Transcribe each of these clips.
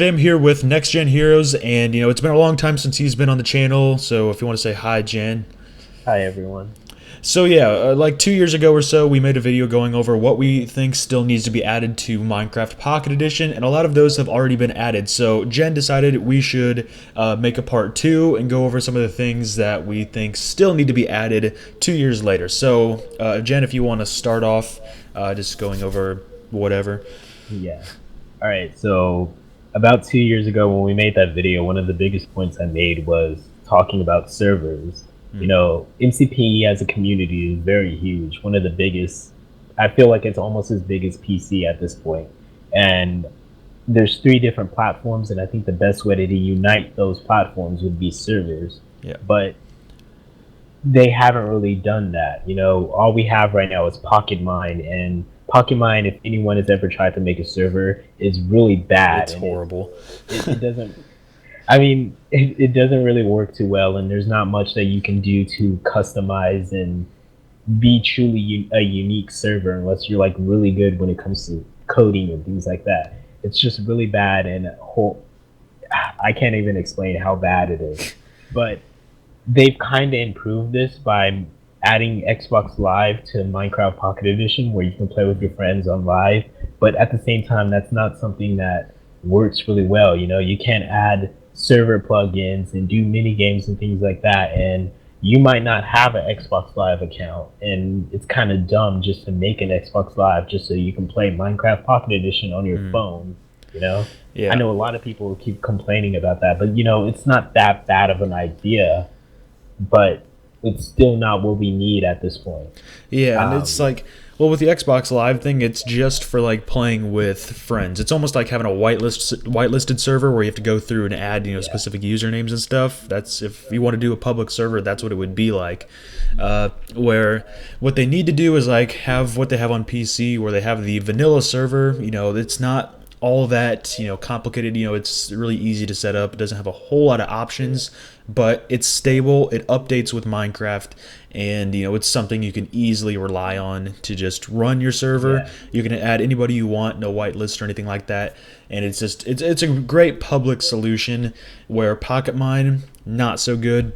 I'm here with NextGenHeroes, and it's been a long time since he's been on the channel. So if you want to say hi, Jen. Hi everyone. So yeah, like 2 years ago or so, we made a video going over what we think still needs to be added to Minecraft Pocket Edition, and a lot of those have already been added. So Jen decided we should make a part two and go over some of the things that we think still need to be added 2 years later. So Jen, if you want to start off, just going over whatever. Yeah. All right. So about 2 years ago, when we made that video, one of the biggest points I made was talking about servers. MCP as a community is very huge. One of the biggest. I feel like it's almost as big as PC at this point. And there's three different platforms, and I think the best way to unite those platforms would be servers. Yeah. But they haven't really done that. All we have right now is Pocket Mine, and Pocket Mine, if anyone has ever tried to make a server, is really bad. It's horrible. It doesn't. I mean, it doesn't really work too well, and there's not much that you can do to customize and be truly a unique server unless you're like really good when it comes to coding and things like that. It's just really bad, and I can't even explain how bad it is. But they've kind of improved this by adding Xbox Live to Minecraft Pocket Edition, where you can play with your friends on live. But at the same time, that's not something that works really well. You can't add server plugins and do mini games and things like that, and you might not have an Xbox Live account, and it's kind of dumb just to make an Xbox Live just so you can play Minecraft Pocket Edition on your phone. Yeah. I know a lot of people keep complaining about that, but it's not that bad of an idea, but it's still not what we need at this point. Yeah, and it's like, well, with the Xbox Live thing, it's just for like playing with friends. It's almost like having a whitelisted server where you have to go through and add specific usernames and stuff. That's if you want to do a public server, that's what it would be like. Where what they need to do is like have what they have on PC, where they have the vanilla server. It's not all that complicated. It's really easy to set up. It doesn't have a whole lot of options, but it's stable. It updates with Minecraft, and it's something you can easily rely on to just run your server. Yeah. You can add anybody you want, no whitelist or anything like that, and it's a great public solution. Where Pocket Mine, not so good.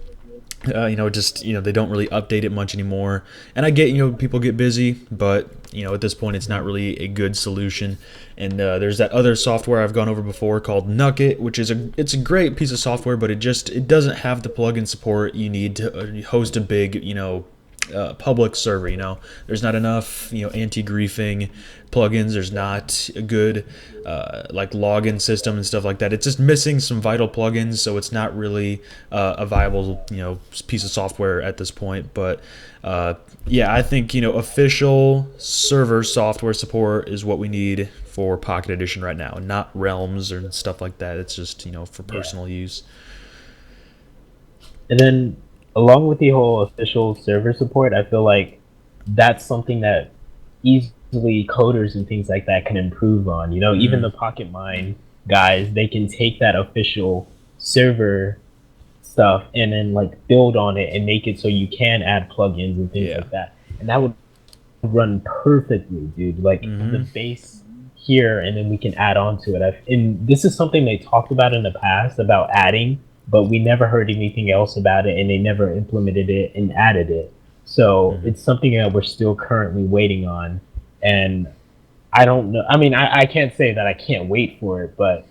They don't really update it much anymore, and I get people get busy, but at this point it's not really a good solution. And there's that other software I've gone over before called Nucket, which is it's a great piece of software, but it doesn't have the plugin support you need to host a big public server. There's not enough anti-griefing plugins. There's not a good like login system and stuff like that. It's just missing some vital plugins, so it's not really a viable piece of software at this point. But yeah, I think official server software support is what we need for Pocket Edition right now, not Realms or stuff like that. It's just for personal use. And then along with the whole official server support, I feel like that's something that easily coders and things like that can improve on. Even the Pocket Mine guys, they can take that official server stuff and then like build on it and make it so you can add plugins and things like that. And that would run perfectly, dude. Like the base here, and then we can add on to it. And this is something they talked about in the past about adding, but we never heard anything else about it, and they never implemented it and added it. So it's something that we're still currently waiting on. And I don't know. I mean, I can't say that I can't wait for it, but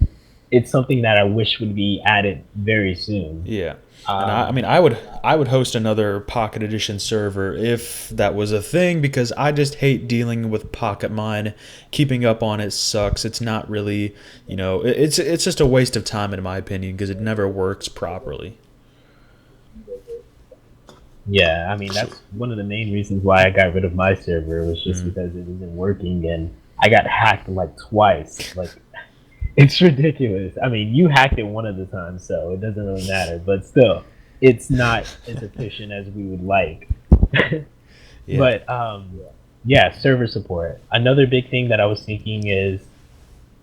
it's something that I wish would be added very soon. Yeah. And I would host another Pocket Edition server if that was a thing, because I just hate dealing with Pocket Mine. Keeping up on it sucks. It's not really, it's just a waste of time in my opinion, because it never works properly. Yeah, I mean, that's one of the main reasons why I got rid of my server, was just because it wasn't working, and I got hacked like twice. Like, it's ridiculous. I mean, you hacked it one of the times, so it doesn't really matter. But still, it's not as efficient as we would like. Yeah. But yeah, server support. Another big thing that I was thinking is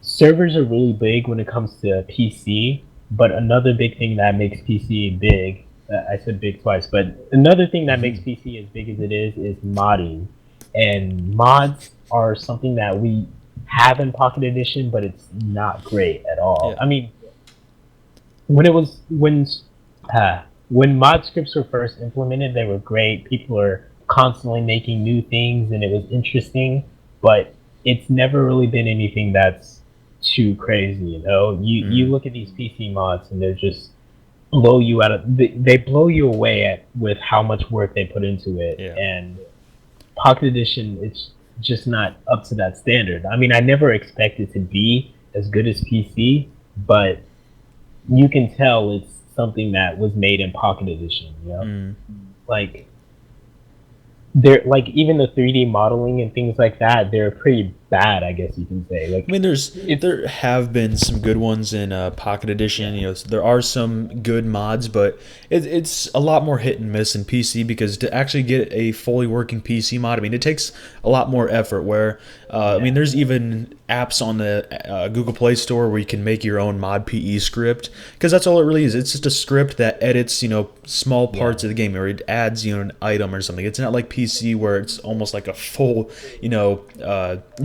servers are really big when it comes to PC. But another big thing that makes PC big, I said big twice, but another thing that makes PC as big as it is modding. And mods are something that we have in Pocket Edition, but it's not great at all. Yeah. I mean, when it was when mod scripts were first implemented, they were great. People are constantly making new things, and it was interesting. But it's never really been anything that's too crazy. You know, you Mm. look at these PC mods, and they're just blow you out of they blow you away at with how much work they put into it. Yeah. And Pocket Edition, it's just not up to that standard. I mean, I never expected to be as good as PC, but you can tell it's something that was made in Pocket Edition. You know, Mm. like they're like even the 3D modeling and things like that, they're pretty bad, I guess you can say. Like I mean, there have been some good ones in Pocket Edition. You know, there are some good mods, but it's a lot more hit and miss in PC because to actually get a fully working PC mod, I mean, it takes a lot more effort. Where I mean, there's even apps on the Google Play Store where you can make your own mod PE script because that's all it really is. It's just a script that edits, you know, small parts of the game, or it adds, you know, an item or something. It's not like PC where it's almost like a full, you know,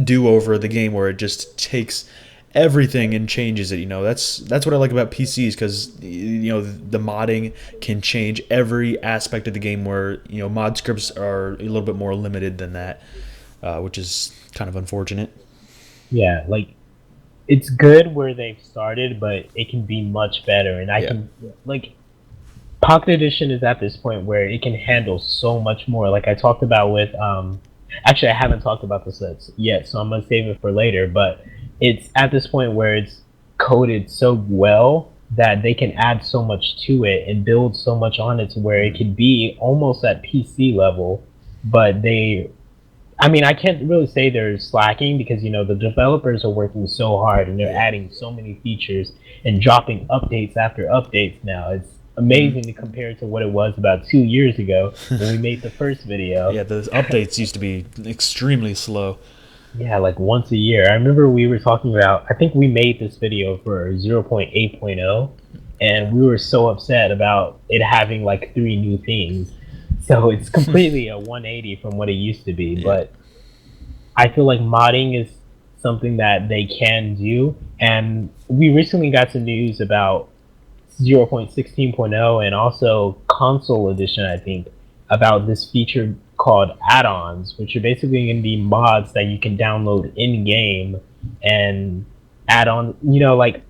do over the game where it just takes everything and changes it. You know, that's what I like about PCs because, you know, the modding can change every aspect of the game where, you know, mod scripts are a little bit more limited than that, which is kind of unfortunate. yeah, like it's good where they've started, but it can be much better. And I Yeah. can like Pocket Edition is at this point where it can handle so much more. Like I talked about with actually I haven't talked about this yet, so I'm gonna save it for later. But it's at this point where it's coded so well that they can add so much to it and build so much on it to where it can be almost at PC level. But I mean, I can't really say they're slacking because you know the developers are working so hard and they're adding so many features and dropping updates after updates now. It's amazing to compare to what it was about 2 years ago when we made the first video. Yeah, the updates used to be extremely slow. Yeah, like once a year. I remember we were talking about, I think we made this video for 0.8.0, and we were so upset about it having like 3 new things. So it's completely a 180 from what it used to be. Yeah. But I feel like modding is something that they can do. And we recently got some news about 0.16.0 and also console edition, I think, about this feature called add-ons, which are basically going to be mods that you can download in game and add on, you know, like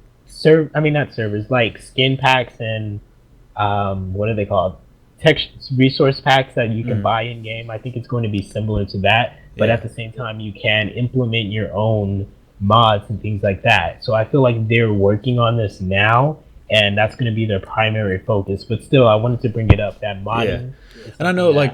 I mean not servers, like skin packs and what are they called, text resource packs that you can buy in game. I think it's going to be similar to that, but Yeah. at the same time you can implement your own mods and things like that. So I feel like they're working on this now, and that's going to be their primary focus. But still, I wanted to bring it up that modding. And I know, like,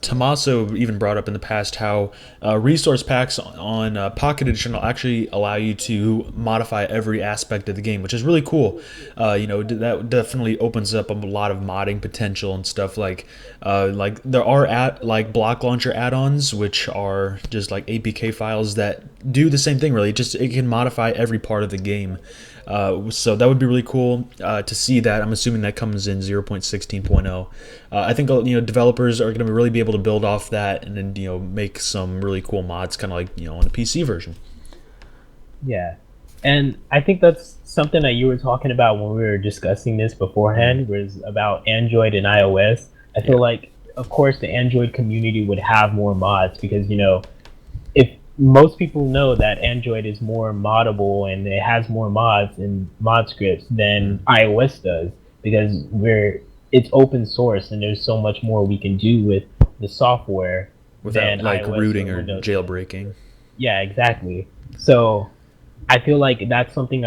Tommaso even brought up in the past how resource packs on Pocket Edition will actually allow you to modify every aspect of the game, which is really cool. You know, that definitely opens up a lot of modding potential and stuff. Like there are like block launcher add-ons, which are just like APK files that do the same thing. Really, just it can modify every part of the game. So that would be really cool to see that. I'm assuming that comes in 0.16.0. I think you know developers are going to really be able to build off that and then you know make some really cool mods, kind of like you know on the PC version. Yeah, and I think that's something that you were talking about when we were discussing this beforehand, was about Android and iOS. I feel like, of course, the Android community would have more mods because you know if most people know that Android is more moddable and it has more mods and mod scripts than iOS does because it's open source and there's so much more we can do with the software Without than like iOS rooting or Windows. jailbreaking. Yeah, exactly. So I feel like that's something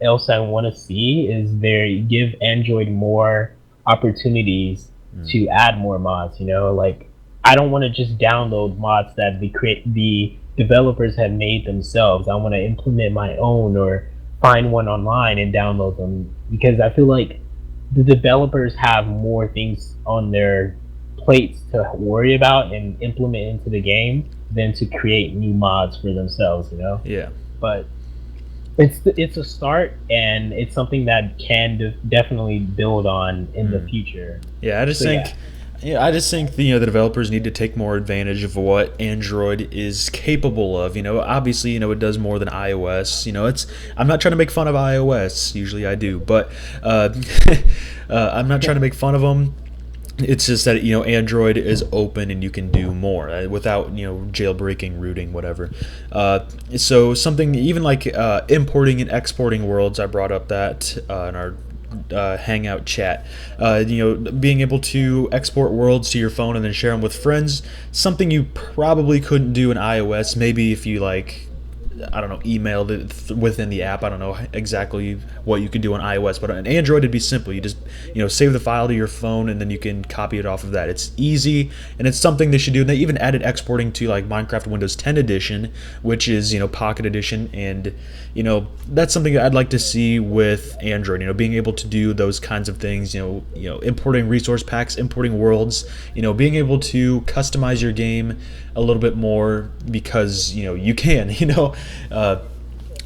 else I want to see is they give Android more opportunities to add more mods. You know, like I don't want to just download mods that the developers have made themselves. I want to implement my own or find one online and download them because I feel like the developers have more things on their plates to worry about and implement into the game than to create new mods for themselves, you know. Yeah. But it's a start, and it's something that can definitely build on in the future. Yeah, I just So, think yeah. Yeah, I just think the developers need to take more advantage of what Android is capable of. Obviously, it does more than iOS. It's I'm not trying to make fun of iOS. Usually, I do, but uh, I'm not trying to make fun of them. It's just that Android is open and you can do more without jailbreaking, rooting, whatever. So something even like importing and exporting worlds. I brought up that in our Hangout chat. Being able to export worlds to your phone and then share them with friends. Something you probably couldn't do in iOS. Maybe if you I don't know, emailed it within the app. I don't know exactly what you can do on iOS, but on Android it'd be simple. You just save the file to your phone and then you can copy it off of that. It's easy and it's something they should do. And they even added exporting to like Minecraft Windows 10 edition, which is Pocket Edition, and that's something that I'd like to see with Android. Being able to do those kinds of things. Importing resource packs, importing worlds. Being able to customize your game a little bit more because you can.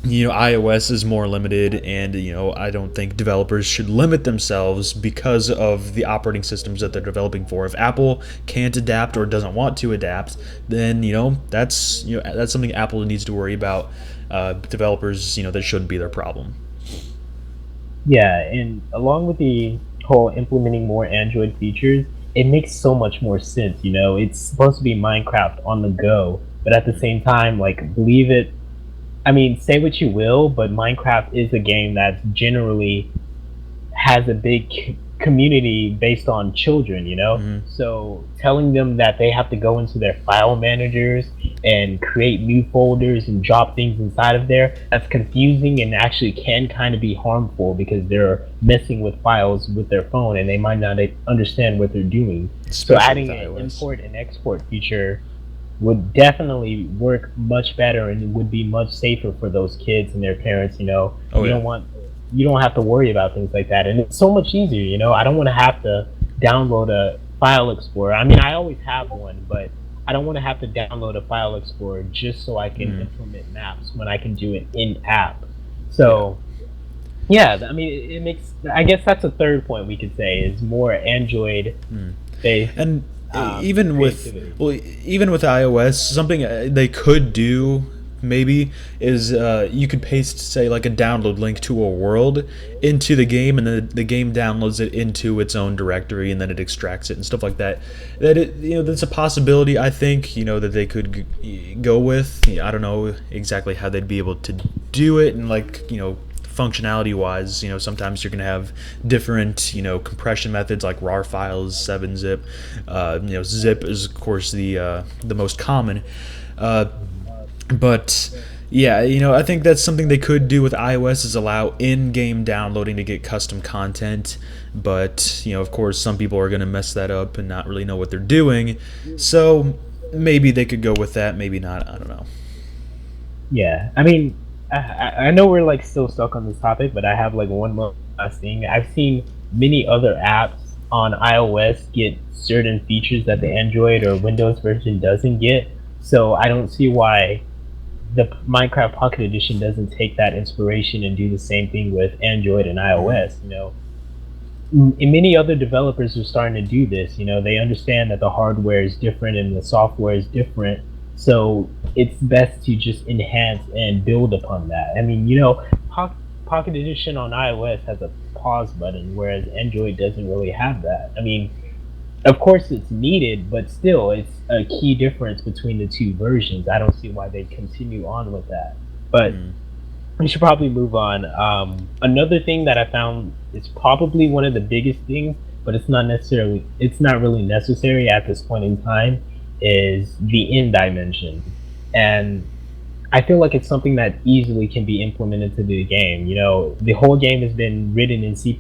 iOS is more limited, and I don't think developers should limit themselves because of the operating systems that they're developing for. If Apple can't adapt or doesn't want to adapt, then that's something Apple needs to worry about. Developers, that shouldn't be their problem. Yeah, and along with the whole implementing more Android features, it makes so much more sense. It's supposed to be Minecraft on the go, but at the same time, like, believe it. I mean, say what you will, but Minecraft is a game that generally has a big community based on children. Hmm. So telling them that they have to go into their file managers and create new folders and drop things inside of there, that's confusing and actually can kind of be harmful because they're messing with files with their phone and they might not understand what they're doing. So Especially with adding an iOS. import and export feature would definitely work much better and it would be much safer for those kids and their parents. Oh You yeah. don't want you don't have to worry about things like that, and it's so much easier. I don't want to have to download a file explorer. I mean, I always have one, but I don't want to have to download a file explorer just so I can Mm. implement maps when I can do it in app. Yeah. So yeah, I mean, it makes. I guess that's a third point we could say is more Android Mm. based And even with creativity. well, even with iOS, something they could do maybe is you could paste, say, like a download link to a world into the game, and then the game downloads it into its own directory, and then it extracts it and stuff like that. That's a possibility. I think that they could go with. I don't know exactly how they'd be able to do it, and functionality wise, sometimes you're going to have different, compression methods like RAR files, 7-zip. Zip is of course the most common. Uh, but yeah, I think that's something they could do with iOS is allow in-game downloading to get custom content. But of course, some people are going to mess that up and not really know what they're doing. So maybe they could go with that, maybe not. I don't know. Yeah, I mean, I know we're like still stuck on this topic, but I have like one more last thing. I've seen many other apps on iOS get certain features that the Android or Windows version doesn't get. So I don't see why the Minecraft Pocket Edition doesn't take that inspiration and do the same thing with Android and Hmm. iOS. And many other developers are starting to do this. They understand that the hardware is different and the software is different, so it's best to just enhance and build upon that. I mean, Pocket Edition on iOS has a pause button, whereas Android doesn't really have that. I mean, of course it's needed, but still, it's a key difference between the two versions. I don't see why they continue on with that. But Mm. we should probably move on. Another thing that I found is probably one of the biggest things, but it's not really necessary at this point in time, is the end dimension. And I feel like it's something that easily can be implemented to the game. The whole game has been written in C++.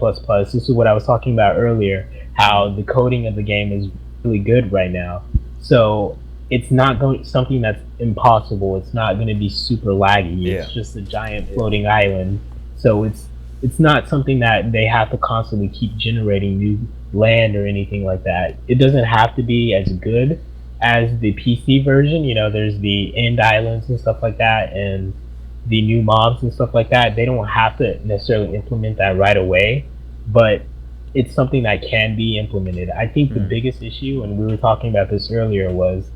This is what I was talking about earlier, how Mm. the coding of the game is really good right now. So it's not going something that's impossible. It's not going to be super laggy. Yeah. It's just a giant floating island. So it's not something that they have to constantly keep generating new land or anything like that. It doesn't have to be as good as the PC version. There's the end islands and stuff like that, and the new mobs and stuff like that. They don't have to necessarily implement that right away, but it's something that can be implemented. I think the Mm. biggest issue, and we were talking about this earlier, was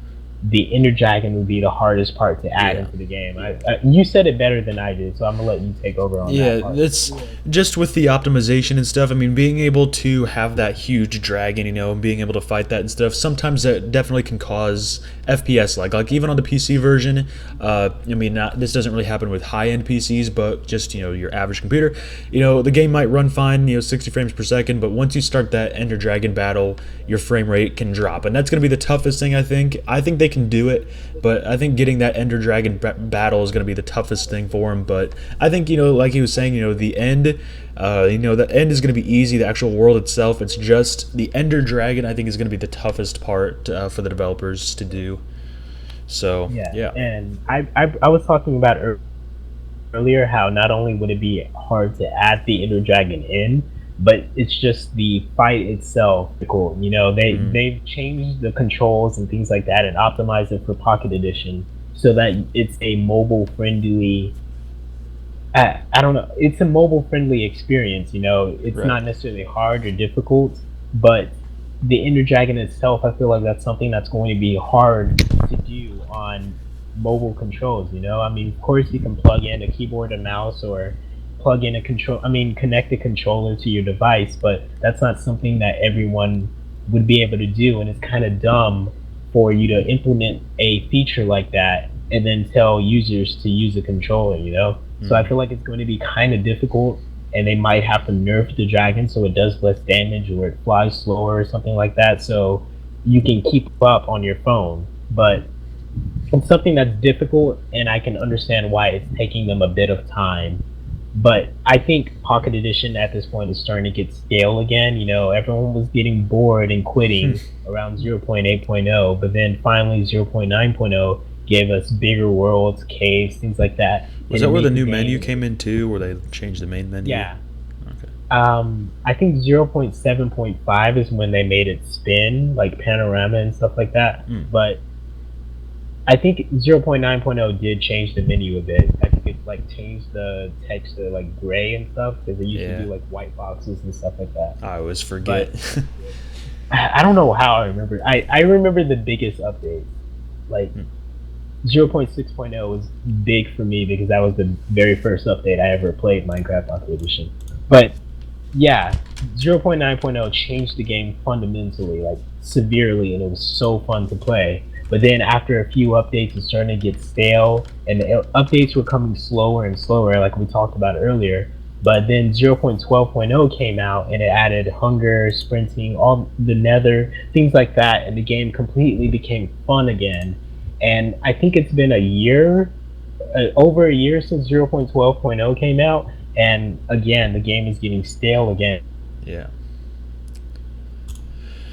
the Ender Dragon would be the hardest part to add Yeah. into the game. You said it better than I did, so I'm gonna let you take over on that Yeah, part. that's just with the optimization and stuff. I mean, being able to have that huge dragon, and being able to fight that and stuff, sometimes that definitely can cause FPS lag. Like even on the PC version, I mean, this doesn't really happen with high-end PCs, but just your average computer, the game might run fine, 60 frames per second, but once you start that Ender Dragon battle, your frame rate can drop, and that's going to be the toughest thing. I think they can do it, but I think getting that Ender Dragon battle is going to be the toughest thing for him. But I think like he was saying, the end, the end is going to be easy. The actual world itself, it's just the Ender Dragon. I think is going to be the toughest part for the developers to do. So yeah. And I was talking about earlier how not only would it be hard to add the Ender Dragon in, but it's just the fight itself. Cool, they've changed the controls and things like that and optimized it for Pocket Edition so that it's a mobile friendly. I don't know. It's a mobile friendly experience. It's Right. not necessarily hard or difficult, but the Ender Dragon itself, I feel like that's something that's going to be hard to do on mobile controls. I mean, of course, you can plug in a keyboard and mouse or plug in a control. I mean, connect a controller to your device, but that's not something that everyone would be able to do, and it's kind of dumb for you to implement a feature like that and then tell users to use a controller. So I feel like it's going to be kind of difficult, and they might have to nerf the dragon so it does less damage or it flies slower or something like that, so you can keep up on your phone. But it's something that's difficult, and I can understand why it's taking them a bit of time. But I think Pocket Edition at this point is starting to get stale again. Everyone was getting bored and quitting around 0.8.0, but then finally 0.9.0 gave us bigger worlds, caves, things like that. Was that where the new menu came in too, where they changed the main menu? Yeah. Okay. I think 0.7.5 is when they made it spin, like panorama and stuff like that. But I think 0.9.0 did change the menu a bit. I think it changed the text to gray and stuff, because it used to be white boxes and stuff like that. I always forget. But I don't know how I remember. I remember the biggest updates. 0.6.0 was big for me because that was the very first update I ever played Minecraft Pocket Edition. But yeah, 0.9.0 changed the game fundamentally, severely, and it was so fun to play. But then after a few updates, it's starting to get stale, and the updates were coming slower and slower, like we talked about earlier. But then 0.12.0 came out, and it added hunger, sprinting, all the nether, things like that, and the game completely became fun again. And I think it's been over a year since 0.12.0 came out, and again, the game is getting stale again. Yeah.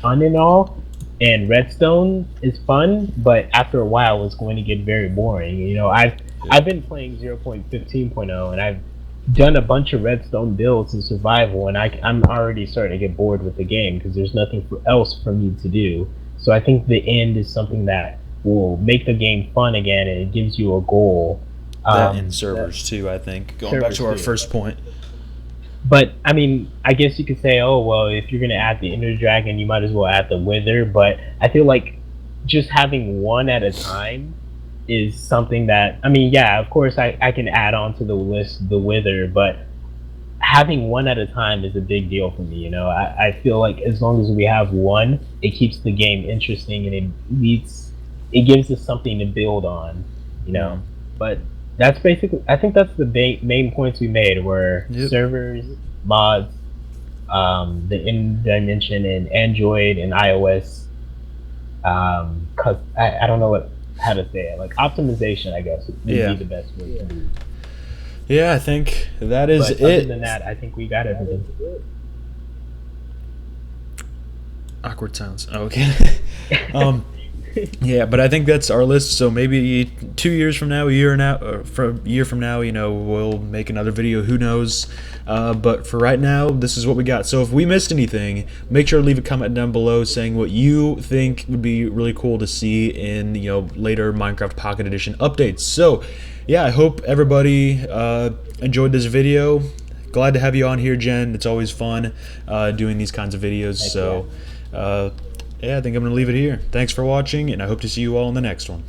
Fun and all, and Redstone is fun, but after a while, it's going to get very boring. I've been playing 0.15.0, and I've done a bunch of Redstone builds in survival, and I'm already starting to get bored with the game because there's nothing else for me to do. So I think the end is something that will make the game fun again, and it gives you a goal. That in servers too, I think. Going back to our first point. But I mean, I guess you could say, oh well, if you're gonna add the Ender Dragon, you might as well add the Wither. But I feel like just having one at a time is something that, I mean, yeah, of course I can add on to the list the Wither, but having one at a time is a big deal for me. I feel like as long as we have one, it keeps the game interesting, and it gives us something to build on. But that's basically, I think that's the main points we made were servers, mods, the in-dimension in Android and iOS. Cause I don't know how to say it, optimization, I guess would be the best way to do it. Yeah, I think that is it. Other than that, I think we got everything. Awkward silence. Okay. Yeah, but I think that's our list. So maybe 2 years from now, a year from now, we'll make another video. Who knows? But for right now, this is what we got. So if we missed anything, make sure to leave a comment down below saying what you think would be really cool to see in later Minecraft Pocket Edition updates. So yeah, I hope everybody enjoyed this video. glad to have you on here, Jen. It's always fun doing these kinds of videos. Heck So, yeah, I think I'm going to leave it here. Thanks for watching, and I hope to see you all in the next one.